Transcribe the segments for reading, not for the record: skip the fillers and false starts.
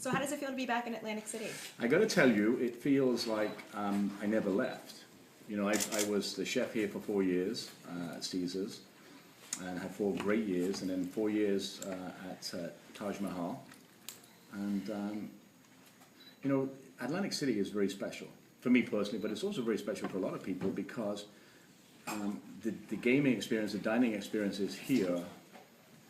So how does it feel to be back in Atlantic City? I got to tell you, it feels like I never left. You know, I was the chef here for 4 years at Caesars, and had 4 great years, and then 4 years at Taj Mahal. And, you know, Atlantic City is very special, for me personally, but it's also very special for a lot of people because the gaming experience, the dining experiences here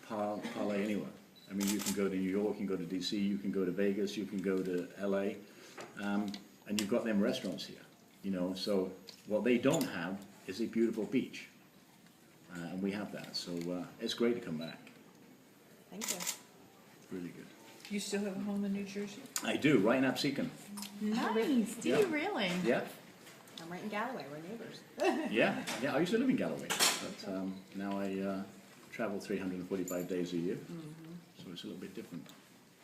parlay anywhere. I mean, you can go to New York, you can go to DC, you can go to Vegas, you can go to LA, and you've got them restaurants here, you know. So what they don't have is a beautiful beach, and we have that. So it's great to come back. Thank you. It's really good. You still have a home in New Jersey? I do, right in Absecon. Nice. Do Yeah. you really? Yeah, I'm right in Galloway. We're neighbors. yeah. I used to live in Galloway, but now I travel 345 days a year, so it's a little bit different.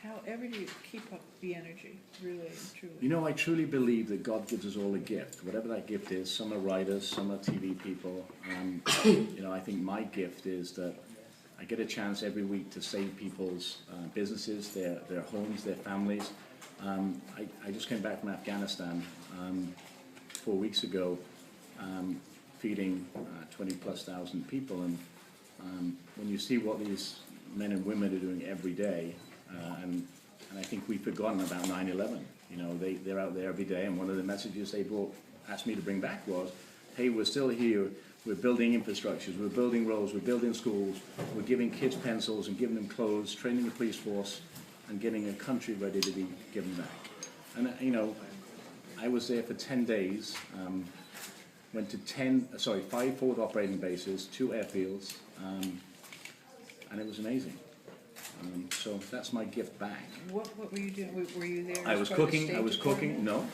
However do you keep up the energy, really and truly? You know, I truly believe that God gives us all a gift, whatever that gift is. Some are writers, some are TV people. You know, I think my gift is that I get a chance every week to save people's businesses, their homes, their families. I just came back from Afghanistan 4 weeks ago, feeding 20,000+ people, and when you see what these men and women are doing every day, and I think we've forgotten about 9/11. You know, they're out there every day, and one of the messages they asked me to bring back was, hey, we're still here, we're building infrastructures, we're building roads, we're building schools, we're giving kids pencils and giving them clothes, training the police force, and getting a country ready to be given back. And you know, I was there for 10 days, went to 5 forward operating bases, 2 airfields, and it was amazing. So that's my gift back. What were you doing? Were you there? I as was part of the cooking. State I was cooking. Department?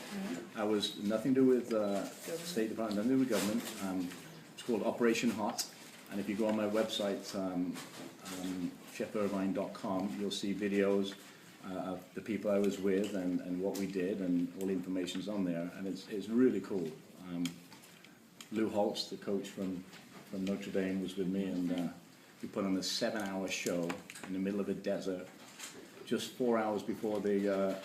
No, I was nothing to do with State Department, nothing to do with government. It's called Operation Hot, and if you go on my website, chefirvine.com, you'll see videos of the people I was with and what we did, and all the information's on there, and it's really cool. Lou Holtz, the coach from Notre Dame, was with me, and we put on a 7-hour show in the middle of the desert, just 4 hours before the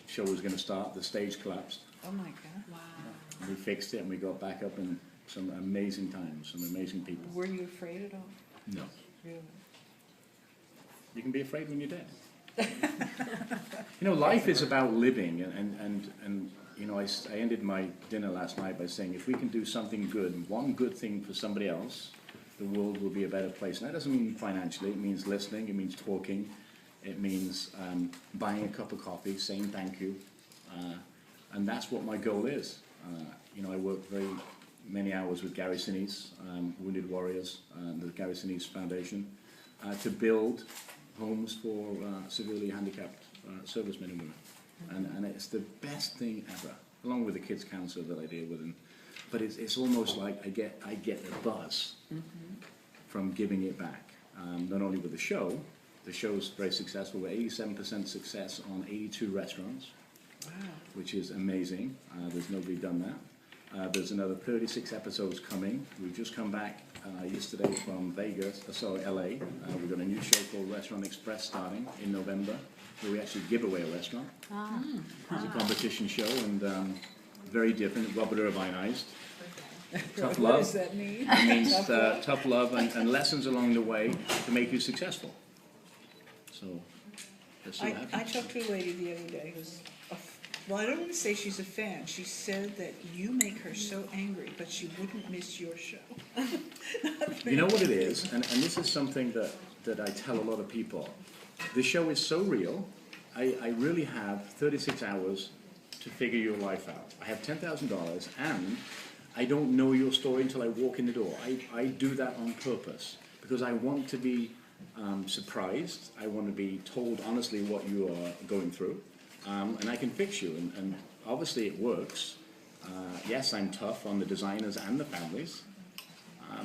show was going to start. The stage collapsed. Oh my God. Wow. We fixed it, and we got back up in some amazing times, some amazing people. Were you afraid at all? No. Really? You can be afraid when you're dead. You know, life is about living, and you know, I ended my dinner last night by saying, if we can do something good, one good thing for somebody else, the world will be a better place. And that doesn't mean financially, it means listening, it means talking, it means buying a cup of coffee, saying thank you, and that's what my goal is. You know, I work very many hours with Gary Sinise, Wounded Warriors, the Gary Sinise Foundation, to build homes for severely handicapped servicemen and women. And it's the best thing ever, along with the kids' cancer that I deal with. But it's almost like I get the buzz from giving it back. Not only with the show's very successful. We're 87% success on 82 restaurants, Wow. which is amazing. There's nobody done that. There's another 36 episodes coming. We've just come back yesterday from LA. We've got a new show called Restaurant Express starting in November, where we actually give away a restaurant. It's a competition show, and very different, Robert Irvineized. Tough What love. does that mean? It means tough love and lessons along the way to make you successful. So, let's see what I happens. talked to a lady the other day who's, well, I don't want to say she's a fan. She said that you make her so angry, but she wouldn't miss your show. You know what it is, and this is something that I tell a lot of people. The show is so real. I really have 36 hours to figure your life out. I have $10,000, and I don't know your story until I walk in the door. I do that on purpose because I want to be surprised. I want to be told honestly what you are going through, and I can fix you. And obviously it works. Yes, I'm tough on the designers and the families.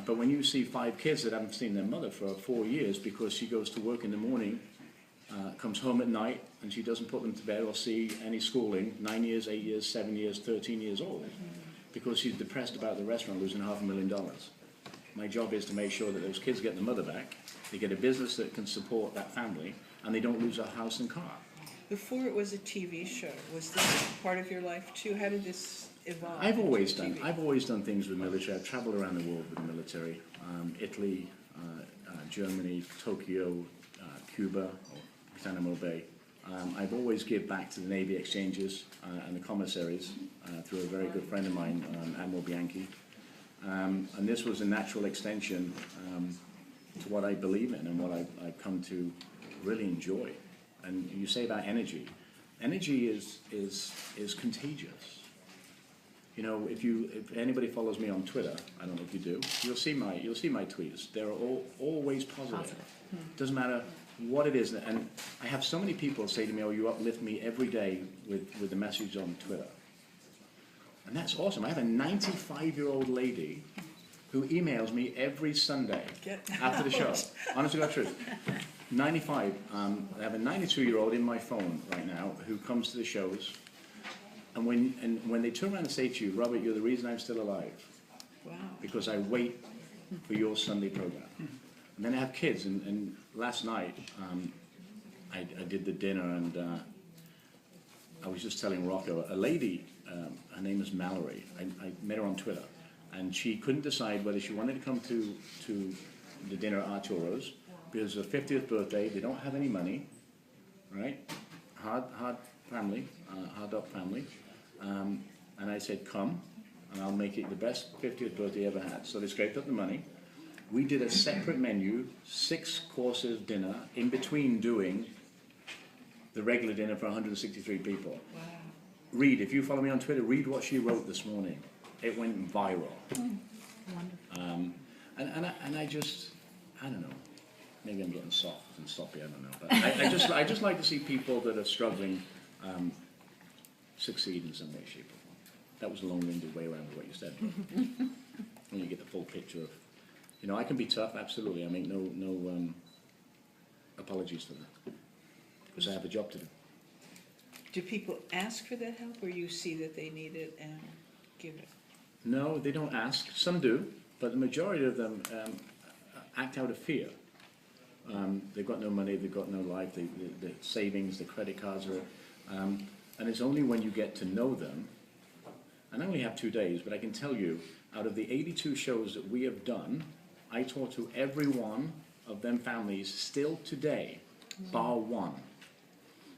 But when you see 5 kids that haven't seen their mother for 4 years because she goes to work in the morning, comes home at night, and she doesn't put them to bed or see any schooling, 9 years, 8 years, 7 years, 13 years old, because she's depressed about the restaurant losing $500,000. my job is to make sure that those kids get the mother back, they get a business that can support that family, and they don't lose a house and car. Before it was a TV show, was this part of your life too? How did this evolve? I've into always TV? done things with military. I've traveled around the world with the military, Italy, Germany, Tokyo, Cuba, or Guantanamo Bay. I've always give back to the Navy exchanges and the commissaries through a very good friend of mine, Admiral Bianchi. And this was a natural extension to what I believe in and what I've come to really enjoy. And you say about energy. Energy is contagious. You know, if anybody follows me on Twitter, I don't know if you do, you'll see my tweets. They're always positive. Doesn't matter what it is. And I have so many people say to me, "Oh, you uplift me every day with the message on Twitter." And that's awesome. I have a 95-year-old lady who emails me every Sunday after the show. Honest to God truth. 95. I have a 92-year-old in my phone right now who comes to the shows. And when they turn around and say to you, "Robert, you're the reason I'm still alive," Wow. because I wait for your Sunday program. And then I have kids, and last night I did the dinner, and I was just telling Rocco, a lady, her name is Mallory, I met her on Twitter, and she couldn't decide whether she wanted to come to the dinner at Arturo's, because it's her 50th birthday, they don't have any money, right? Hard family, hard up family. And I said, "Come, and I'll make it the best 50th birthday ever had." So they scraped up the money. We did a separate menu, 6 courses dinner, in between doing the regular dinner for 163 people. Wow. Read, if you follow me on Twitter, read what she wrote this morning. It went viral. Wonderful. And I just, I don't know, maybe I'm getting soft and sloppy, I don't know. But I just like to see people that are struggling succeed in some way, shape, or form. That was a long-winded way around what you said. But when you get the full picture of, you know, I can be tough, absolutely. I make no apologies for that, because I have a job to do. Do people ask for that help, or you see that they need it and give it? No, they don't ask. Some do, but the majority of them act out of fear. They've got no money, they've got no life, the savings, the credit cards are... and it's only when you get to know them, and I only have 2 days, but I can tell you, out of the 82 shows that we have done, I talk to every one of them families still today, bar one.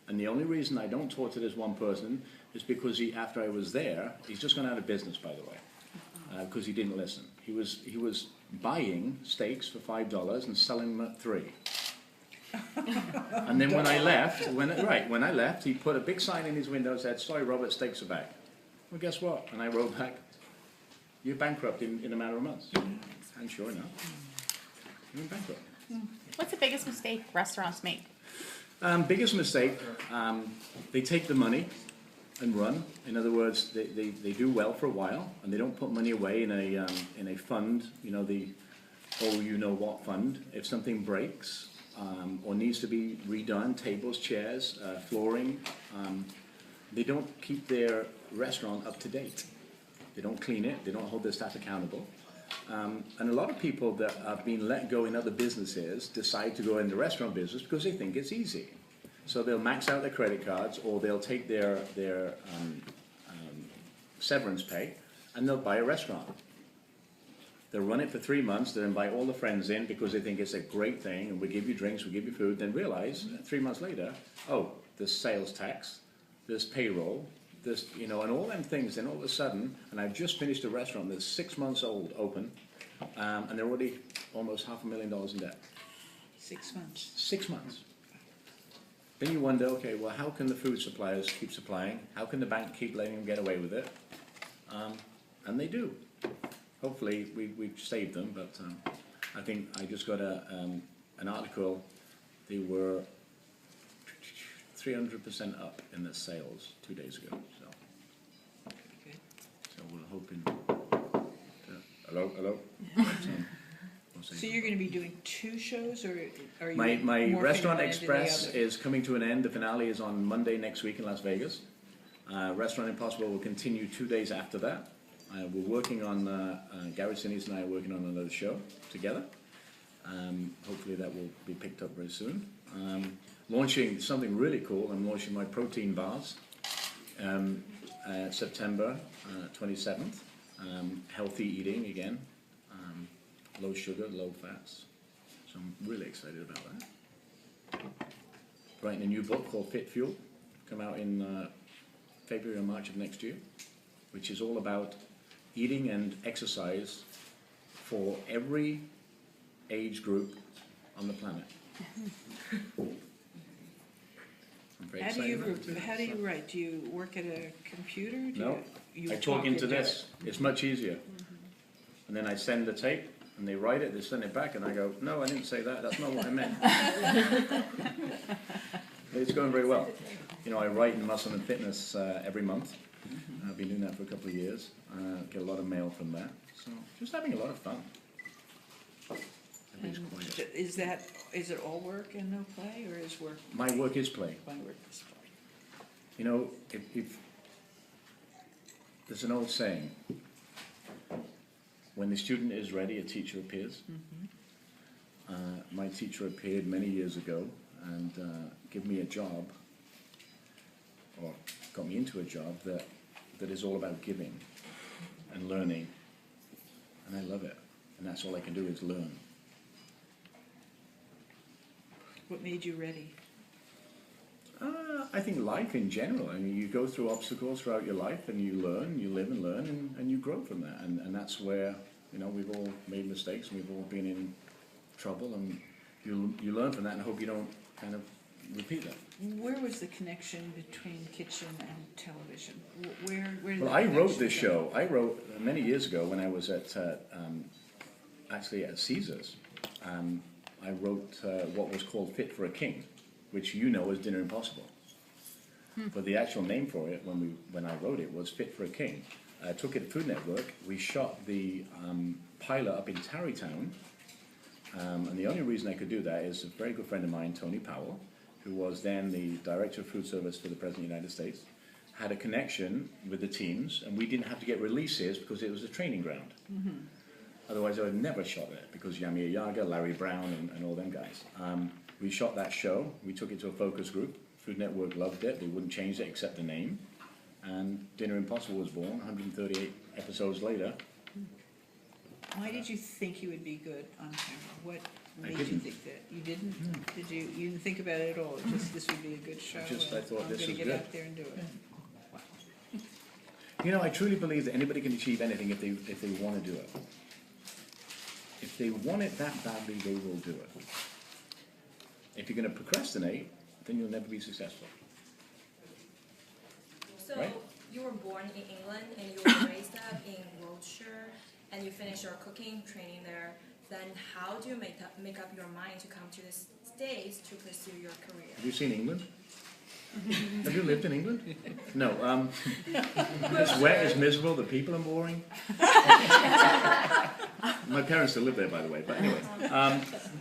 And the only reason I don't talk to this one person is because after I was there, he's just gone out of business, by the way, because he didn't listen. He was buying steaks for $5 and selling them at $3. And then when I left, he put a big sign in his window that said, "Sorry, Robert, steaks are back." Well, guess what? And I wrote back, "You're bankrupt in a matter of months." And sure enough, you're bankrupt. What's the biggest mistake restaurants make? Biggest mistake, they take the money and run. In other words, they do well for a while, and they don't put money away in a fund, you know, the oh-you-know-what fund. If something breaks or needs to be redone, tables, chairs, flooring, they don't keep their restaurant up to date. They don't clean it, they don't hold their staff accountable. And a lot of people that have been let go in other businesses decide to go in the restaurant business because they think it's easy. So they'll max out their credit cards, or they'll take their severance pay, and they'll buy a restaurant. They'll run it for 3 months, then invite all the friends in because they think it's a great thing, and we give you drinks, we give you food, then realize 3 months later, oh, there's sales tax, there's payroll, there's, you know, and all them things, then all of a sudden, and I've just finished a restaurant that's 6 months old, open, and they're already almost $500,000 in debt. 6 months. 6 months. Then you wonder, okay, well, how can the food suppliers keep supplying? How can the bank keep letting them get away with it? And they do. Hopefully, we've saved them, but I think I just got an article. They were 300% up in their sales 2 days ago. So, Good. so we're hoping. Hello. So you're going to be doing 2 shows, or are you My morphing Restaurant one into the Express other? is coming to an end. The finale is on Monday next week in Las Vegas. Restaurant Impossible will continue 2 days after that. We're working on, Gary Sinise and I are working on another show together. Hopefully that will be picked up very soon. Launching something really cool, I'm launching my protein bars September 27th. Healthy eating again, low sugar, low fats. So I'm really excited about that. Writing a new book called Fit Fuel, come out in February or March of next year, which is all about eating and exercise for every age group on the planet. I'm very excited about it. How do you write? Do you work at a computer? No, you I talk into it down? this. It's much easier. And then I send the tape, and they write it, they send it back, and I go, no, I didn't say that, that's not what I meant. It's going very well. You know, I write in Muscle and Fitness every month. I've been doing that for a couple of years. Get a lot of mail from that. So, just having a lot of fun. Everybody's quiet. Is it all work and no play, or is work? My work is play. My work is play. You know, if there's an old saying, when the student is ready, a teacher appears. My teacher appeared many years ago and gave me a job, or got me into a job that is all about giving and learning, and I love it. And that's all I can do is learn. What made you ready? I think life in general. I mean, you go through obstacles throughout your life, and you learn, you live and learn, and you grow from that. And that's where, you know, we've all made mistakes, and we've all been in trouble, and you learn from that, and hope you don't kind of repeat that. Where was the connection between kitchen and television? Where did Well, that I wrote connection this come? show. I wrote many years ago when I was at actually at Caesars. I wrote what was called Fit for a King, which you know as Dinner Impossible. But the actual name for it when I wrote it was Fit for a King. I took it to Food Network. We shot the pilot up in Tarrytown. And the only reason I could do that is a very good friend of mine, Tony Powell, who was then the Director of Food Service for the President of the United States, had a connection with the teams, and we didn't have to get releases because it was a training ground. Otherwise, I would have never shot it, because Yami Yaga, Larry Brown, and all them guys. We shot that show. We took it to a focus group. Food Network loved it. They wouldn't change it except the name. And Dinner Impossible was born 138 episodes later. Why did you think you would be good on camera? What I made you didn't. think that? You didn't? Did you? You didn't think about it at all? Just this would be a good show. I thought I'm this gonna was get good. out there and do it. You know, I truly believe that anybody can achieve anything if they want to do it. If they want it that badly, they will do it. If you're going to procrastinate, then you'll never be successful. So Right? you were born in England and you were raised up in Wiltshire, and you finished your cooking training there. Then how do you make up your mind to come to the States to pursue your career? Have you seen England? Have you lived in England? No. It's wet, it's miserable, the people are boring. My parents still live there, by the way, but anyway.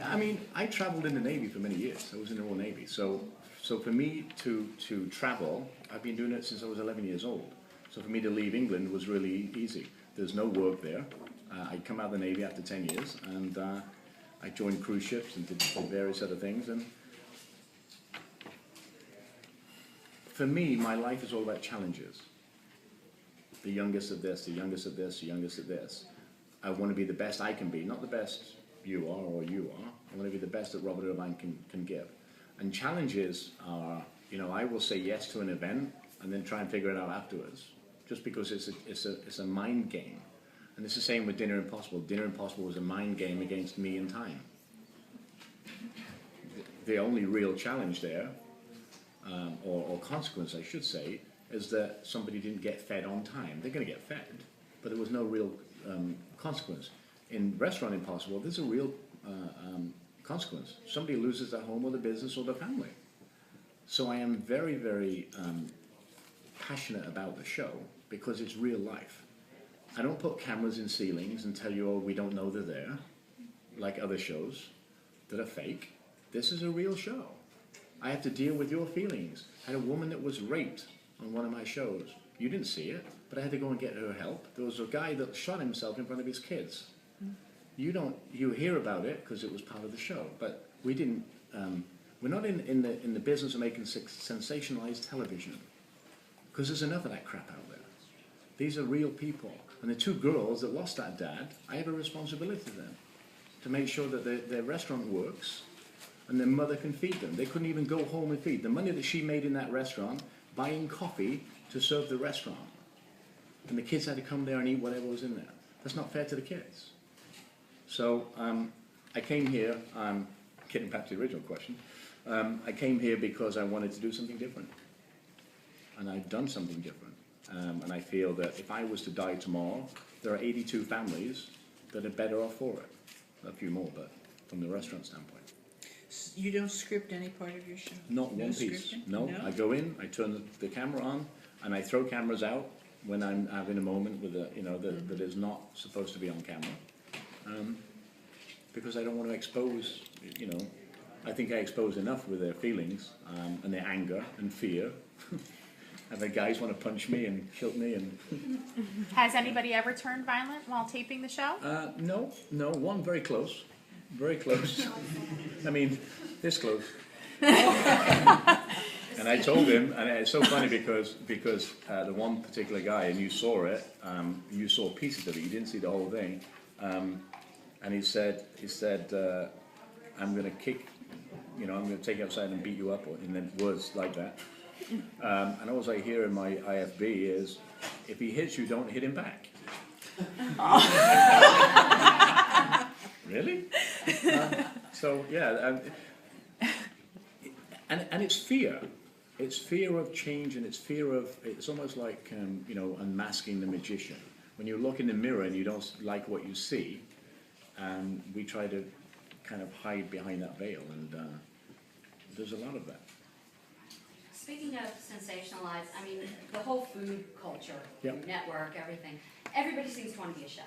I mean, I traveled in the Navy for many years. I was in the Royal Navy. So for me to travel, I've been doing it since I was 11 years old. So for me to leave England was really easy. There's no work there. I come out of the Navy after 10 years, and I joined cruise ships and did various other things. And for me, my life is all about challenges. The youngest of this, the youngest of this, the youngest of this. I want to be the best I can be, not the best you are or you are. I want to be the best that Robert Irvine can give. And challenges are, you know, I will say yes to an event and then try and figure it out afterwards, just because it's a mind game. And it's the same with Dinner Impossible. Dinner Impossible was a mind game against me and time. The only real challenge there, or consequence I should say, is that somebody didn't get fed on time. They're going to get fed, but there was no real consequence. In Restaurant Impossible, there's a real consequence. Somebody loses their home or their business or their family. So I am very, very passionate about the show because it's real life. I don't put cameras in ceilings and tell you, oh, we don't know they're there, like other shows that are fake. This is a real show. I have to deal with your feelings. I had a woman that was raped on one of my shows You didn't see it, but I had to go and get her help. There was a guy that shot himself in front of his kids. You hear about it because it was part of the show, but we didn't. We're not in the business of making sensationalized television, because there's enough of that crap out there. These are real people, and the 2 girls that lost that dad, I have a responsibility to them, to make sure that their restaurant works, and their mother can feed them. They couldn't even go home and feed. The money that she made in that restaurant, buying coffee to serve the restaurant, and the kids had to come there and eat whatever was in there. That's not fair to the kids. So I came here, getting back to the original question, I came here because I wanted to do something different. And I've done something different. And I feel that if I was to die tomorrow, there are 82 families that are better off for it. A few more, but from the restaurant standpoint. You don't script any part of your show? Not No one piece. scripting? No, I go in, I turn the camera on, and I throw cameras out when I'm having a moment with that is not supposed to be on camera. Because I don't want to expose, I think I expose enough with their feelings and their anger and fear. And the guys want to punch me and kill me. And Has anybody ever turned violent while taping the show? no, one very close. Very close. I mean, this close. And I told him, and it's so funny because the one particular guy, and you saw it, you saw pieces of it, you didn't see the whole thing, and he said, I'm going to kick, I'm going to take you outside and beat you up, and then words like that. And all I hear in my IFB is, if he hits you, don't hit him back. Really? So yeah, and it's fear. It's fear of change, and it's almost like unmasking the magician. When you look in the mirror and you don't like what you see, we try to kind of hide behind that veil, and there's a lot of that. Speaking of sensationalized, I mean, the whole food culture, Yep. network, everything, everybody seems to want to be a chef.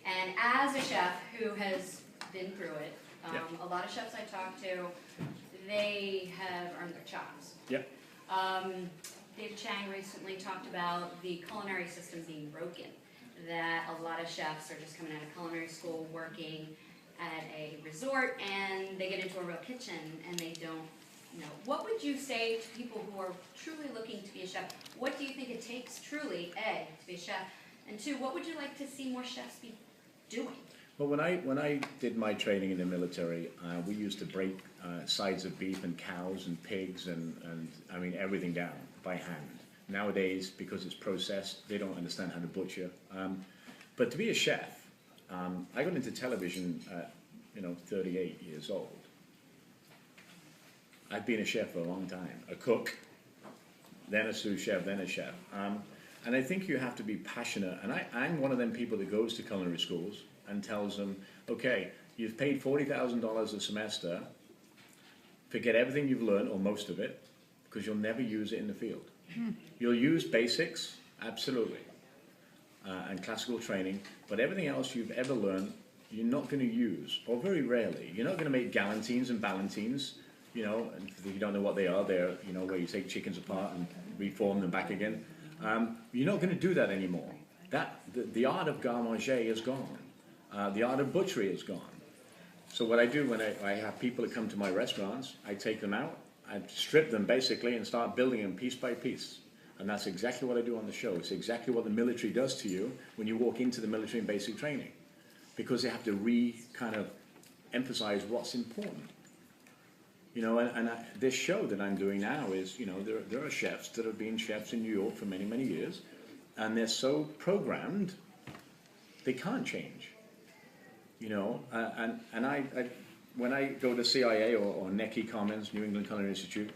And as a chef who has been through it, a lot of chefs I talk to, they have earned their chops. Yep. Dave Chang recently talked about the culinary system being broken, that a lot of chefs are just coming out of culinary school, working at a resort, and they get into a real kitchen and they don't know. What would you say to people who are truly looking to be a chef? What do you think it takes truly, A, to be a chef, and 2, what would you like to see more chefs be doing? Well, when I did my training in the military, we used to break sides of beef and cows and pigs and I mean everything down by hand. Nowadays, because it's processed, they don't understand how to butcher. But to be a chef, I got into television at 38 years old. I've been a chef for a long time, a cook, then a sous chef, then a chef. And I think you have to be passionate. And I'm one of them people that goes to culinary schools and tells them, okay, you've paid $40,000 a semester, forget everything you've learned, or most of it, because you'll never use it in the field. You'll use basics, absolutely, and classical training, but everything else you've ever learned, you're not going to use, or very rarely. You're not going to make galantines and ballantines, and if you don't know what they are, they're, where you take chickens apart and reform them back again. You're not going to do that anymore. The art of garde manger is gone. The art of butchery is gone. So what I do when I have people that come to my restaurants, I take them out, I strip them basically and start building them piece by piece. And that's exactly what I do on the show. It's exactly what the military does to you when you walk into the military and basic training. Because they have to kind of emphasize what's important. This show that I'm doing now is, there are chefs that have been chefs in New York for many, many years, and they're so programmed, they can't change. When I go to CIA or NECI Commons, New England Culinary Institute,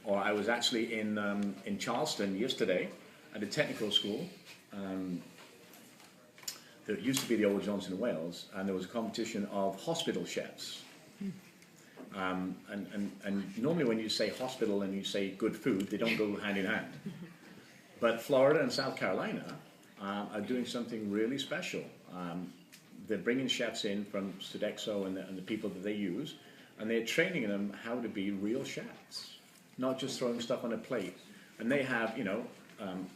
or I was actually in Charleston yesterday at a technical school that used to be the old Johnson & Wales, and there was a competition of hospital chefs. And normally when you say hospital and you say good food, they don't go hand in hand. But Florida and South Carolina are doing something really special. They're bringing chefs in from Sodexo and the people that they use, and they're training them how to be real chefs, not just throwing stuff on a plate. And they have,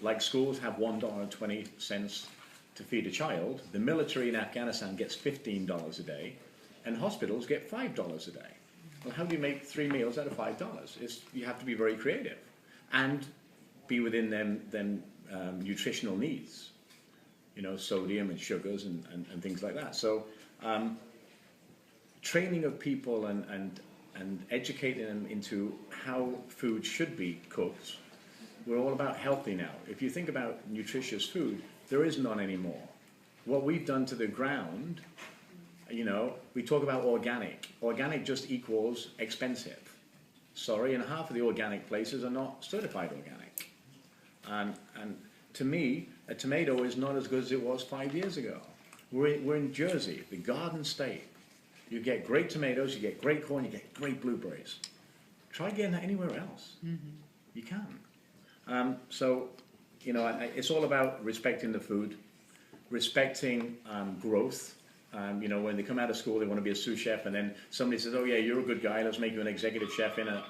like schools have $1.20 to feed a child, the military in Afghanistan gets $15 a day, and hospitals get $5 a day. Well, how do you make 3 meals out of $5? You have to be very creative and be within them nutritional needs, you know, sodium and sugars and things like that. So training of people and educating them into how food should be cooked. We're all about healthy now. If you think about nutritious food, there is none anymore. What we've done to the ground, you know, we talk about organic. Organic just equals expensive. Sorry, and half of the organic places are not certified organic. And to me, a tomato is not as good as it was 5 years ago. We're in Jersey, the Garden State. You get great tomatoes, you get great corn, you get great blueberries. Try getting that anywhere else. You can. So, you know, it's all about respecting the food, respecting growth. You know, when they come out of school, they want to be a sous chef, and then somebody says, "Oh yeah, you're a good guy. Let's make you an executive chef in a."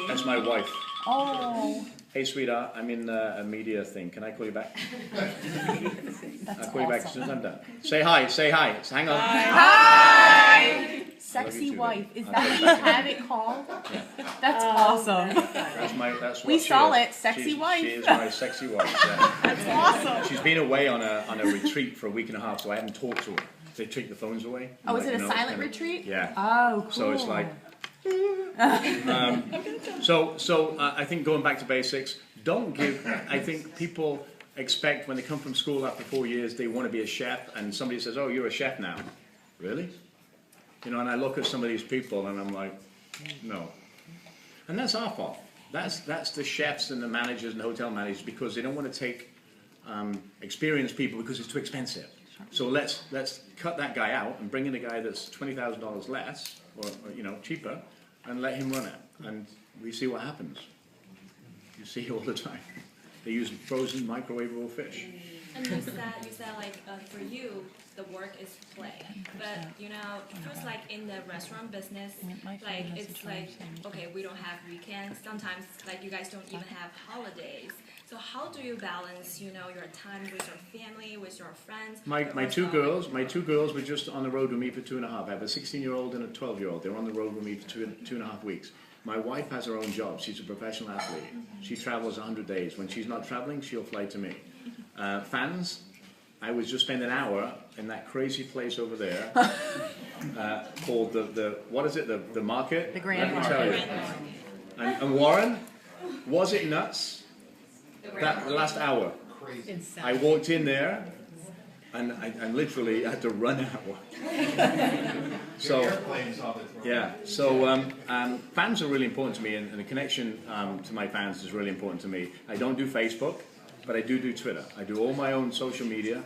That's my wife. Oh, Hey, sweetheart, I'm in a media thing. Can I call you back? I'll call you back as soon as I'm done. Say hi. Say hi. Hang on. hi! Sexy too, wife. baby. Is I'll that call what you you back. have it called? That's awesome. That's We what she saw is. it, sexy She's- wife. She is my sexy wife. Yeah. That's awesome. She's been away on a retreat for a week and a half, so I haven't talked to her. They take the phones away. Oh, is Like, it you a know, silent kinda- retreat? Yeah. Oh, cool. So it's like. I think going back to basics, don't give. I think people expect when they come from school after 4 years, they want to be a chef, and somebody says, "Oh, you're a chef now." Really? You know, and I look at some of these people, and I'm like, no. And that's our fault. That's the chefs and the managers and the hotel managers, because they don't want to take experienced people because it's too expensive. So let's cut that guy out and bring in a guy that's $20,000 less, or you know, cheaper, and let him run it. And we see what happens. You see all the time. They use frozen microwavable fish. And you said like for you, the work is play. But you know, just like in the restaurant business, like it's like, okay, we don't have weekends. Sometimes like you guys don't even have holidays. So how do you balance, you know, your time with your family, with your friends? My two girls were just on the road with me for 2.5. I have a 16-year-old and a 12-year-old. They're on the road with me for two and a half weeks. My wife has her own job. She's a professional athlete. She travels 100 days. When she's not traveling, she'll fly to me. Fans, I was just spending an hour in that crazy place over there called the what is it? The market? The Grand Let me tell you. And Warren, was it nuts? That last hour. I walked in there and I literally had to run out. So, yeah, so fans are really important to me, and the connection to my fans is really important to me. I don't do Facebook, but I do Twitter. I do all my own social media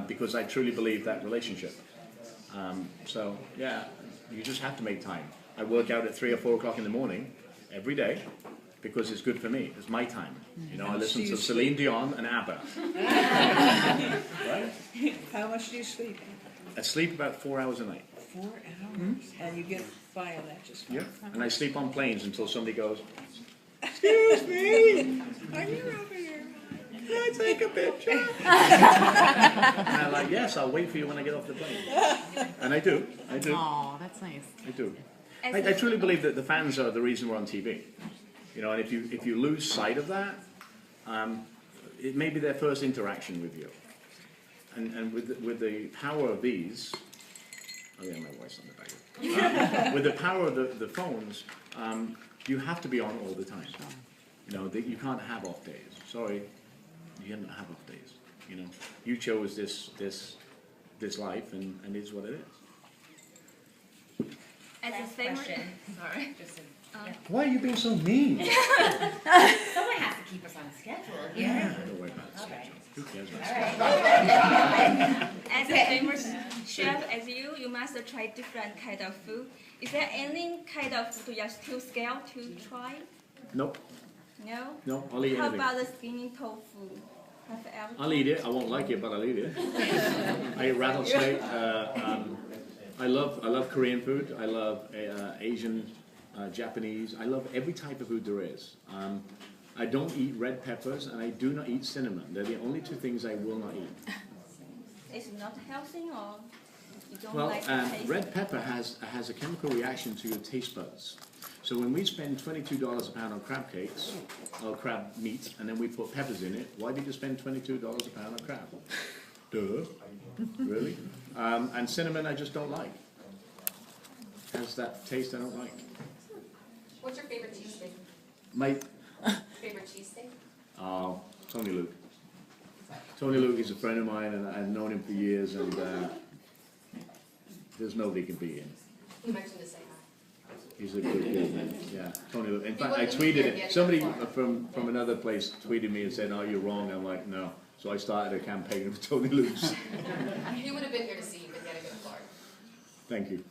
because I truly believe that relationship. So, yeah, you just have to make time. I work out at 3 or 4 o'clock in the morning every day because it's good for me. It's my time. You know, I listen to Celine Dion and ABBA. Right? How much do you sleep? I sleep about 4 hours a night. 4 hours? And you get by on that just fine? Yeah, and I sleep on planes until somebody goes, "Excuse me, Are you over here? can I take a picture?" And I'm like, "Yes, I'll wait for you when I get off the plane." And I do. Oh, that's nice. I do. I truly believe that the fans are the reason we're on TV. You know, and if you lose sight of that, it may be their first interaction with you. And with the power of these, oh yeah, my voice on the back. With the power of the phones, you have to be on all the time. You know, you can't have off days. Sorry, you can't have off days. You know, you chose this life, and it's what it is. As a favorite, sorry. Why are you being so mean? Someone has to keep us on schedule. Yeah, don't worry about it. Okay. Who cares about it? As a famous chef as you must try different kind of food. Is there any kind of food you're still scared to try? Nope. No? I'll eat How anything. about the skinny tofu? Have you ever I'll eat it. I won't like it, but I'll eat it. I eat rattlesnake. I love Korean food. I love Asian Japanese. I love every type of food there is. I don't eat red peppers, and I do not eat cinnamon. They're the only two things I will not eat. It's not healthy, or you don't Well, like the taste? red pepper has a chemical reaction to your taste buds. So when we spend $22 a pound on crab cakes, or crab meat, and then we put peppers in it, why did you spend $22 a pound on crab? Duh. Really? And cinnamon I just don't like. Has that taste I don't like. What's your favorite cheesesteak? My, Favorite cheesesteak? oh, Tony Luke. Tony Luke is a friend of mine, and I've known him for years, and there's nobody can beat him. You mentioned to say hi. He's a good man. Yeah, Tony Luke. In fact, I wouldn't tweeted be here it. yet Somebody before. from another place tweeted me and said, "Oh, you're wrong." I'm like, "No." So I started a campaign of Tony Luke's. He would have been here to see you, but he had to go to Florida. Thank you.